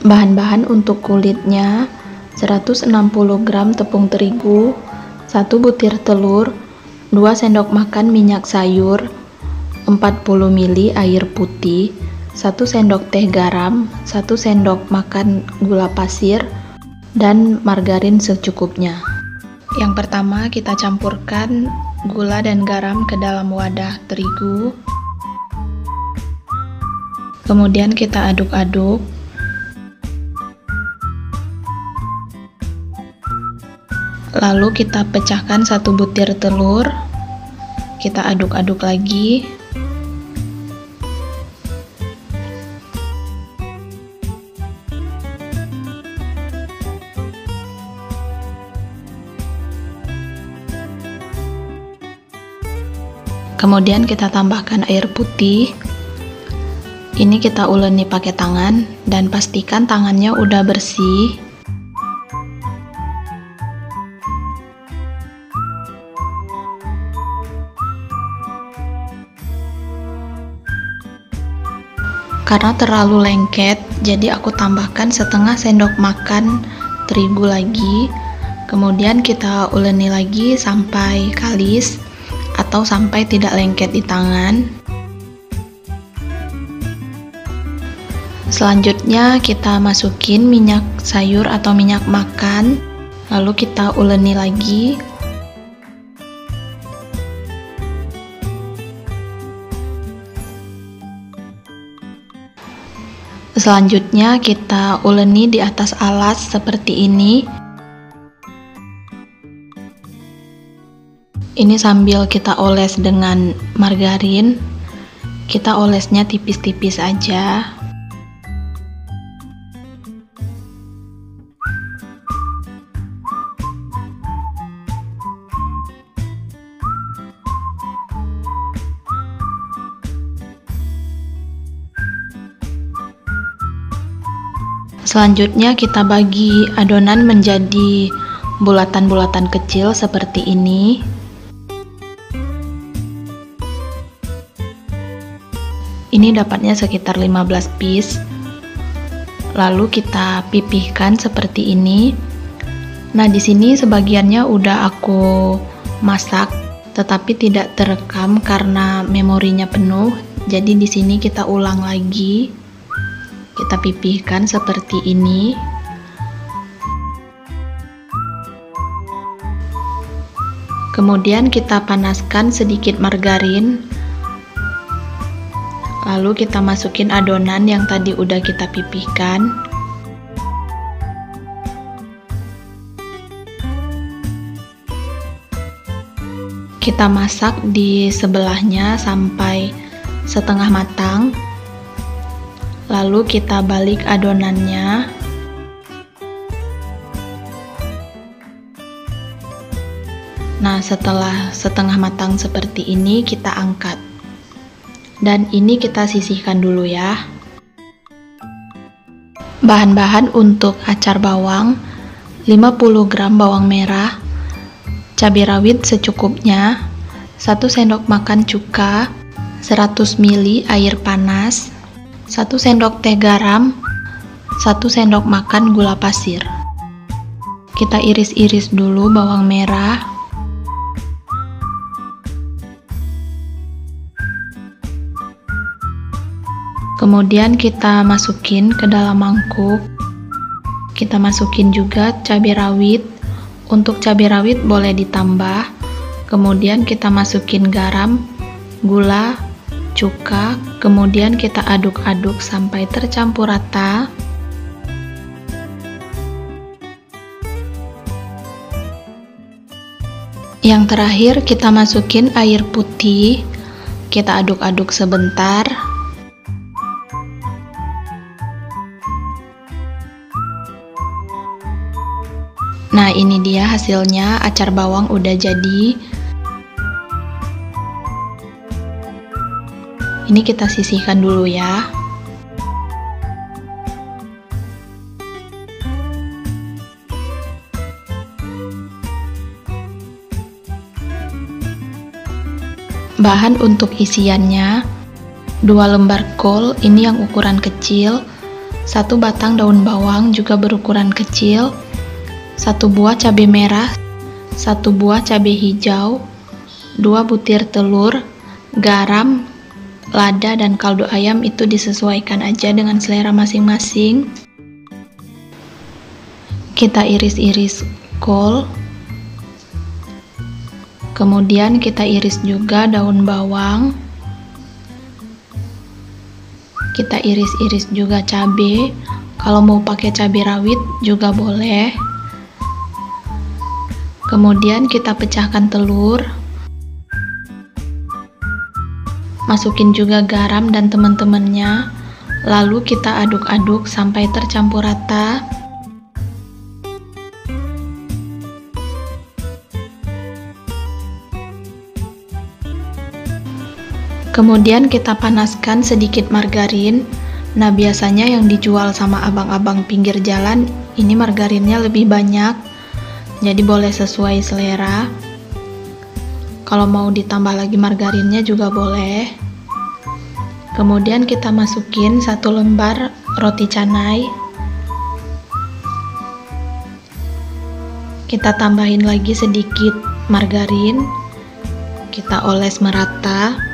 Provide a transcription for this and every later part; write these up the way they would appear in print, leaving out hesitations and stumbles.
Bahan-bahan untuk kulitnya: 160 gram tepung terigu, 1 butir telur, 2 sendok makan minyak sayur, 40 ml air putih, 1 sendok teh garam, 1 sendok makan gula pasir, dan margarin secukupnya. Yang pertama, kita campurkan gula dan garam ke dalam wadah terigu. Kemudian kita aduk-aduk. Lalu kita pecahkan 1 butir telur. Kita aduk-aduk lagi. Kemudian kita tambahkan air putih. Ini kita uleni pakai tangan dan pastikan tangannya udah bersih. Karena terlalu lengket, jadi aku tambahkan setengah sendok makan terigu lagi. Kemudian kita uleni lagi sampai kalis atau sampai tidak lengket di tangan. Selanjutnya kita masukin minyak sayur atau minyak makan, lalu kita uleni lagi. Selanjutnya kita uleni di atas alas seperti ini. Ini sambil kita oles dengan margarin. Kita olesnya tipis-tipis aja. Selanjutnya kita bagi adonan menjadi bulatan-bulatan kecil seperti ini. Ini dapatnya sekitar 15 piece. Lalu kita pipihkan seperti ini. Nah, di sini sebagiannya udah aku masak, tetapi tidak terekam karena memorinya penuh. Jadi di sini kita ulang lagi. Kita pipihkan seperti ini. Kemudian kita panaskan sedikit margarin. Lalu kita masukin adonan yang tadi udah kita pipihkan. Kita masak di sebelahnya sampai setengah matang. Lalu kita balik adonannya. Nah, setelah setengah matang seperti ini, kita angkat. Dan ini kita sisihkan dulu ya. Bahan-bahan untuk acar bawang: 50 gram bawang merah, cabai rawit secukupnya, 1 sendok makan cuka, 100 ml air panas, 1 sendok teh garam, 1 sendok makan gula pasir. Kita iris-iris dulu bawang merah. Kemudian kita masukin ke dalam mangkuk. Kita masukin juga cabai rawit. Untuk cabai rawit boleh ditambah. Kemudian kita masukin garam, gula, cuka. Kemudian kita aduk-aduk sampai tercampur rata. Yang terakhir kita masukin air putih. Kita aduk-aduk sebentar. Nah, ini dia hasilnya, acar bawang udah jadi. Ini kita sisihkan dulu ya. Bahan untuk isiannya: 2 lembar kol, ini yang ukuran kecil, 1 batang daun bawang juga berukuran kecil, 1 buah cabai merah, 1 buah cabai hijau, 2 butir telur, garam, lada, dan kaldu ayam itu disesuaikan aja dengan selera masing-masing. Kita iris-iris kol, kemudian kita iris juga daun bawang, kita iris-iris juga cabai. Kalau mau pakai cabai rawit juga boleh. Kemudian kita pecahkan telur, masukin juga garam dan teman-temannya, lalu kita aduk-aduk sampai tercampur rata. Kemudian kita panaskan sedikit margarin. Nah, biasanya yang dijual sama abang-abang pinggir jalan ini margarinnya lebih banyak, jadi boleh sesuai selera. Kalau mau ditambah lagi margarinnya juga boleh. Kemudian kita masukin 1 lembar roti canai. Kita tambahin lagi sedikit margarin. Kita oles merata.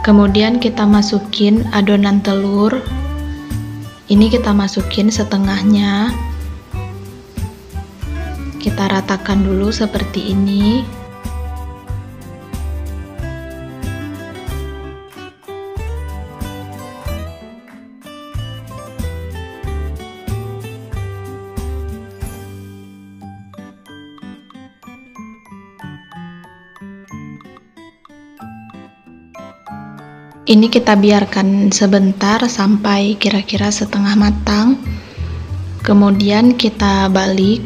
Kemudian kita masukin adonan telur. Ini kita masukin setengahnya. Kita ratakan dulu seperti ini. Ini kita biarkan sebentar sampai kira-kira setengah matang. Kemudian kita balik.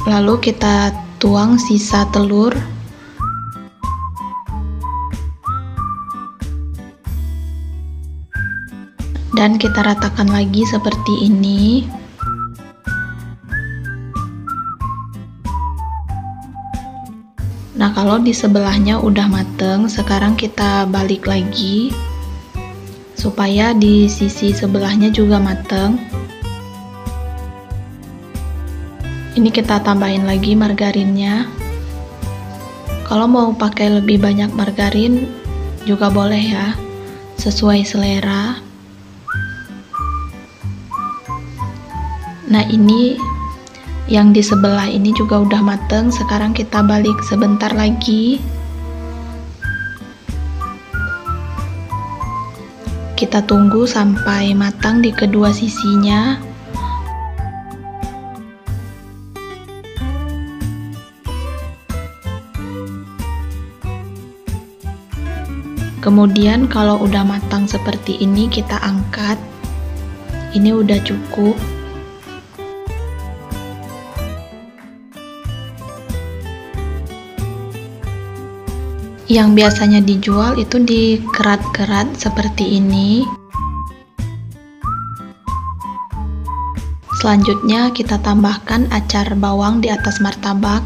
Lalu kita tuang sisa telur. Dan kita ratakan lagi seperti ini. Nah, kalau di sebelahnya udah mateng, sekarang kita balik lagi supaya di sisi sebelahnya juga mateng. Ini kita tambahin lagi margarinnya. Kalau mau pakai lebih banyak margarin juga boleh ya, sesuai selera. Nah, ini yang di sebelah ini juga udah mateng. Sekarang kita balik sebentar lagi. Kita tunggu sampai matang di kedua sisinya. Kemudian kalau udah matang seperti ini, kita angkat. Ini udah cukup. Yang biasanya dijual itu di kerat-kerat seperti ini. Selanjutnya kita tambahkan acar bawang di atas martabak.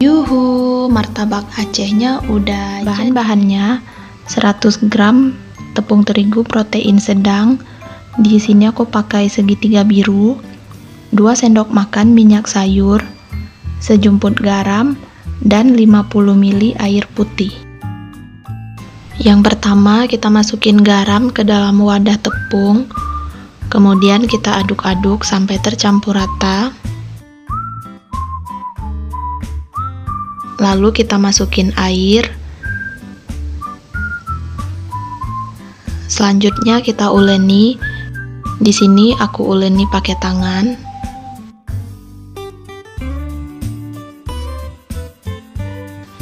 Yuhu, martabak Acehnya udah. Bahan-bahannya 100 gram tepung terigu protein sedang. Di sini aku pakai segitiga biru. 2 sendok makan minyak sayur, sejumput garam, dan 50 ml air putih. Yang pertama, kita masukin garam ke dalam wadah tepung, kemudian kita aduk-aduk sampai tercampur rata. Lalu kita masukin air. Selanjutnya kita uleni. Di sini aku uleni pakai tangan.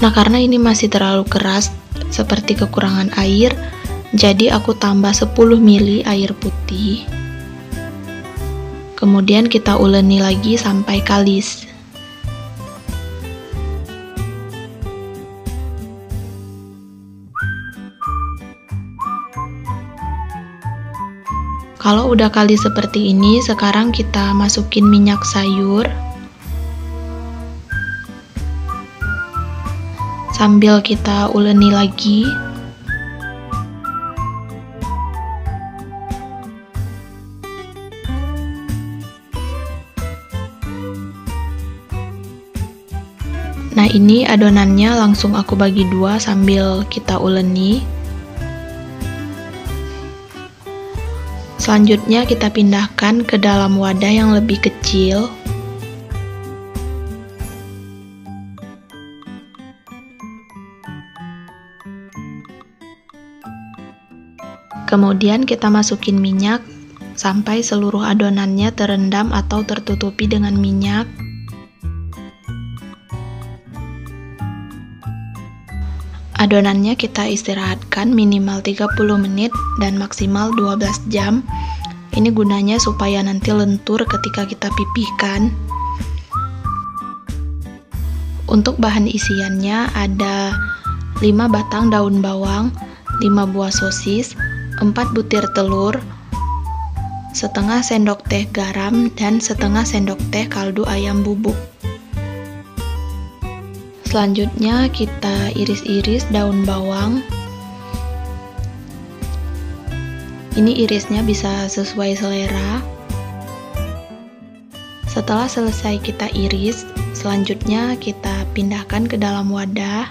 Nah, karena ini masih terlalu keras, seperti kekurangan air, jadi aku tambah 10 ml air putih. Kemudian kita uleni lagi sampai kalis. Kalau udah kali seperti ini, sekarang kita masukin minyak sayur. Sambil kita uleni lagi. Nah, ini adonannya langsung aku bagi dua sambil kita uleni. Selanjutnya kita pindahkan ke dalam wadah yang lebih kecil. Kemudian kita masukin minyak sampai seluruh adonannya terendam atau tertutupi dengan minyak. Adonannya kita istirahatkan minimal 30 menit dan maksimal 12 jam. Ini gunanya supaya nanti lentur ketika kita pipihkan. Untuk bahan isiannya ada 5 batang daun bawang, 5 buah sosis, 4 butir telur, setengah sendok teh garam, dan setengah sendok teh kaldu ayam bubuk. Selanjutnya kita iris-iris daun bawang. Ini irisnya bisa sesuai selera. Setelah selesai kita iris, selanjutnya kita pindahkan ke dalam wadah.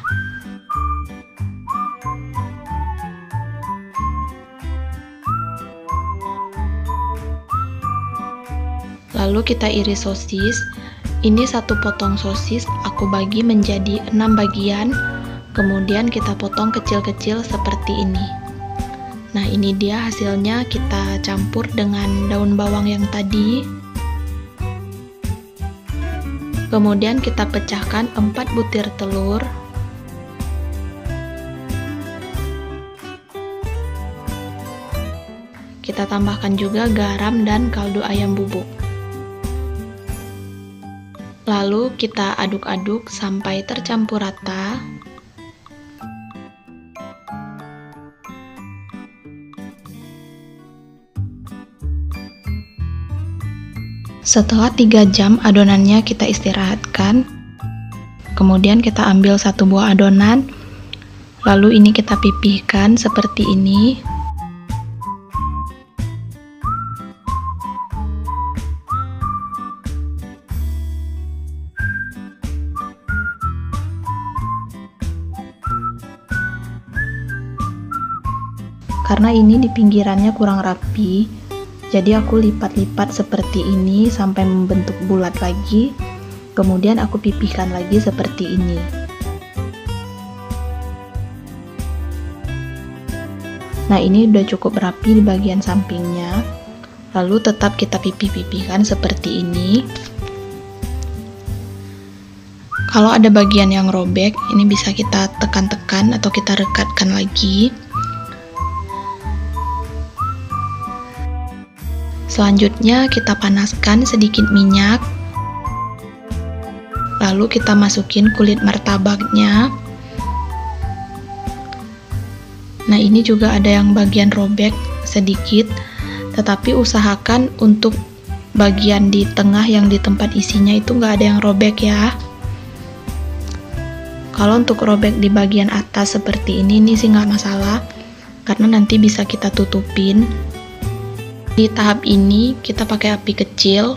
Lalu kita iris sosis. Ini satu potong sosis aku bagi menjadi 6 bagian, kemudian kita potong kecil-kecil seperti ini. Nah, ini dia hasilnya, kita campur dengan daun bawang yang tadi. Kemudian kita pecahkan 4 butir telur. Kita tambahkan juga garam dan kaldu ayam bubuk. Lalu kita aduk-aduk sampai tercampur rata. Setelah 3 jam adonannya kita istirahatkan. Kemudian kita ambil satu buah adonan. Lalu ini kita pipihkan seperti ini. Karena ini di pinggirannya kurang rapi, jadi aku lipat-lipat seperti ini sampai membentuk bulat lagi. Kemudian aku pipihkan lagi seperti ini. Nah, ini udah cukup rapi di bagian sampingnya. Lalu tetap kita pipih-pipihkan seperti ini. Kalau ada bagian yang robek, ini bisa kita tekan-tekan atau kita rekatkan lagi. Selanjutnya kita panaskan sedikit minyak. Lalu kita masukin kulit martabaknya. Nah, ini juga ada yang bagian robek sedikit, tetapi usahakan untuk bagian di tengah yang di tempat isinya itu nggak ada yang robek ya. Kalau untuk robek di bagian atas seperti ini sih nggak masalah, karena nanti bisa kita tutupin. Di tahap ini kita pakai api kecil.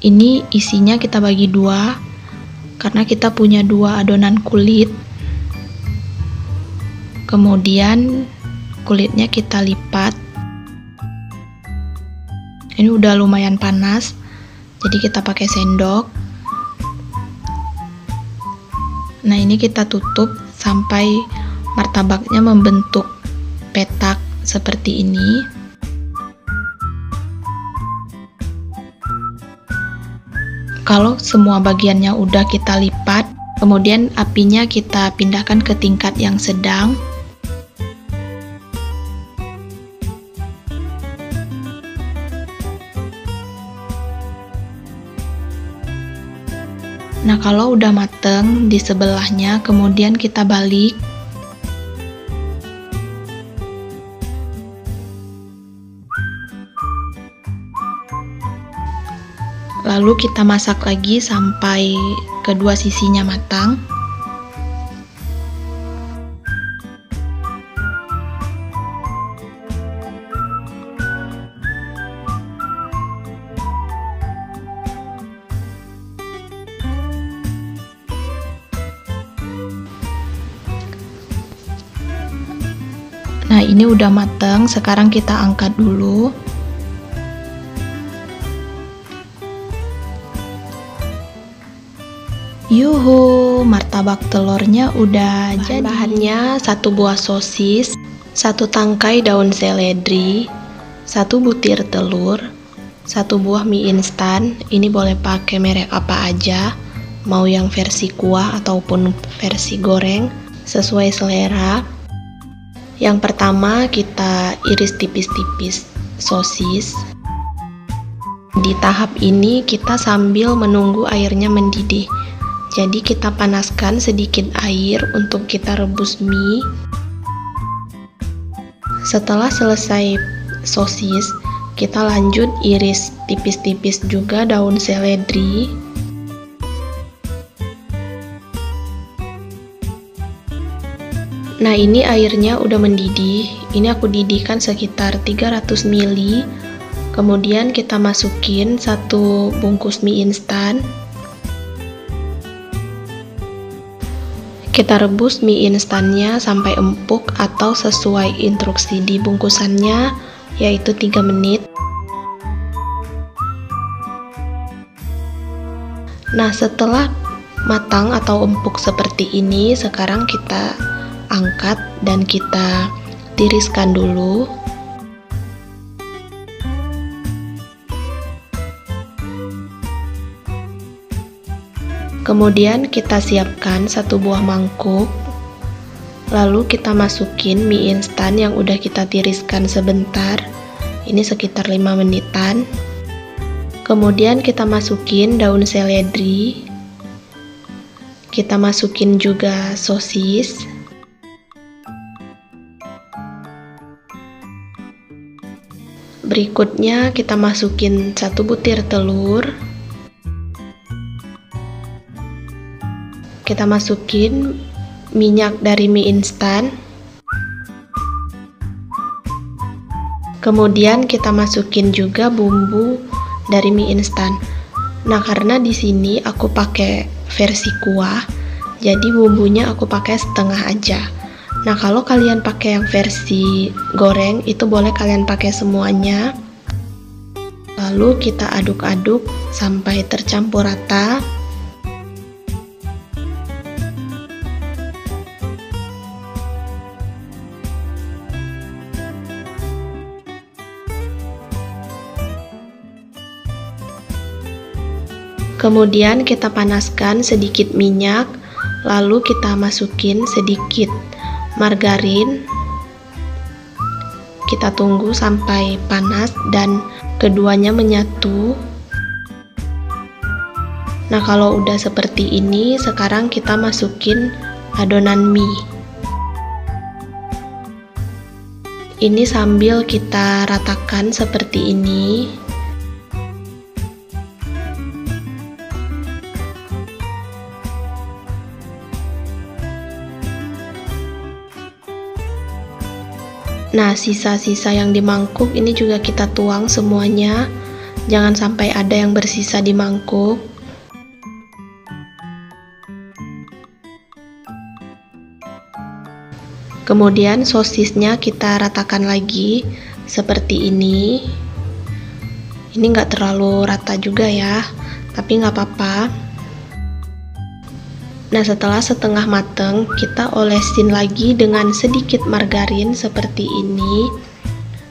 Ini isinya kita bagi dua, karena kita punya 2 adonan kulit. Kemudian kulitnya kita lipat. Ini udah lumayan panas, jadi kita pakai sendok. Nah, ini kita tutup sampai martabaknya membentuk petak seperti ini. Kalau semua bagiannya udah kita lipat, kemudian apinya kita pindahkan ke tingkat yang sedang. Nah, kalau udah mateng di sebelahnya, kemudian kita balik. Lalu kita masak lagi sampai kedua sisinya matang. Nah, ini udah matang, sekarang kita angkat dulu. Yuhu, martabak telurnya udah jadi. Bahannya 1 buah sosis, 1 tangkai daun seledri, 1 butir telur, 1 buah mie instan. Ini boleh pakai merek apa aja, mau yang versi kuah ataupun versi goreng, sesuai selera. Yang pertama kita iris tipis-tipis sosis. Di tahap ini kita sambil menunggu airnya mendidih. Jadi kita panaskan sedikit air untuk kita rebus mie. Setelah selesai sosis, kita lanjut iris tipis-tipis juga daun seledri. Nah, ini airnya udah mendidih. Ini aku didihkan sekitar 300 ml. Kemudian kita masukin 1 bungkus mie instan. Kita rebus mie instannya sampai empuk atau sesuai instruksi di bungkusannya, yaitu 3 menit. Nah, setelah matang atau empuk seperti ini, sekarang kita angkat dan kita tiriskan dulu. Kemudian kita siapkan 1 buah mangkuk. Lalu kita masukin mie instan yang udah kita tiriskan sebentar. Ini sekitar 5 menitan. Kemudian kita masukin daun seledri. Kita masukin juga sosis. Berikutnya kita masukin 1 butir telur. Kita masukin minyak dari mie instan. Kemudian kita masukin juga bumbu dari mie instan. Nah, karena di sini aku pakai versi kuah, jadi bumbunya aku pakai setengah aja. Nah, kalau kalian pakai yang versi goreng, itu boleh kalian pakai semuanya. Lalu kita aduk-aduk sampai tercampur rata. Kemudian kita panaskan sedikit minyak, lalu kita masukin sedikit margarin. Kita tunggu sampai panas dan keduanya menyatu. Nah, kalau udah seperti ini, sekarang kita masukin adonan mie. Ini sambil kita ratakan seperti ini. Nah, sisa-sisa yang di mangkuk ini juga kita tuang semuanya. Jangan sampai ada yang bersisa di mangkuk. Kemudian sosisnya kita ratakan lagi seperti ini. Ini nggak terlalu rata juga ya, tapi nggak apa-apa. Nah, setelah setengah mateng, kita olesin lagi dengan sedikit margarin seperti ini.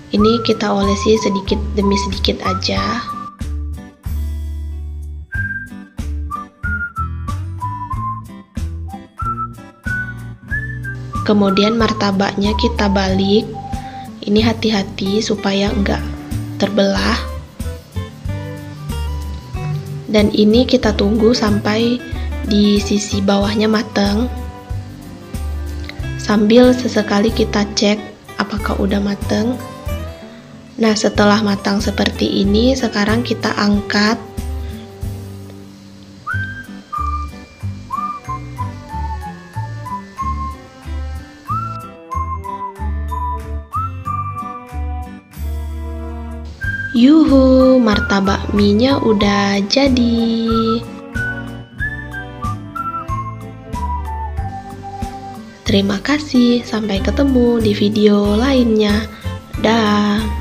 Ini kita olesi sedikit demi sedikit aja. Kemudian martabaknya kita balik. Ini hati-hati supaya enggak terbelah. Dan ini kita tunggu sampai di sisi bawahnya matang. Sambil sesekali kita cek apakah udah matang. Nah, setelah matang seperti ini, sekarang kita angkat Yuhu, martabak mie-nya udah jadi. Terima kasih, sampai ketemu di video lainnya. Dah.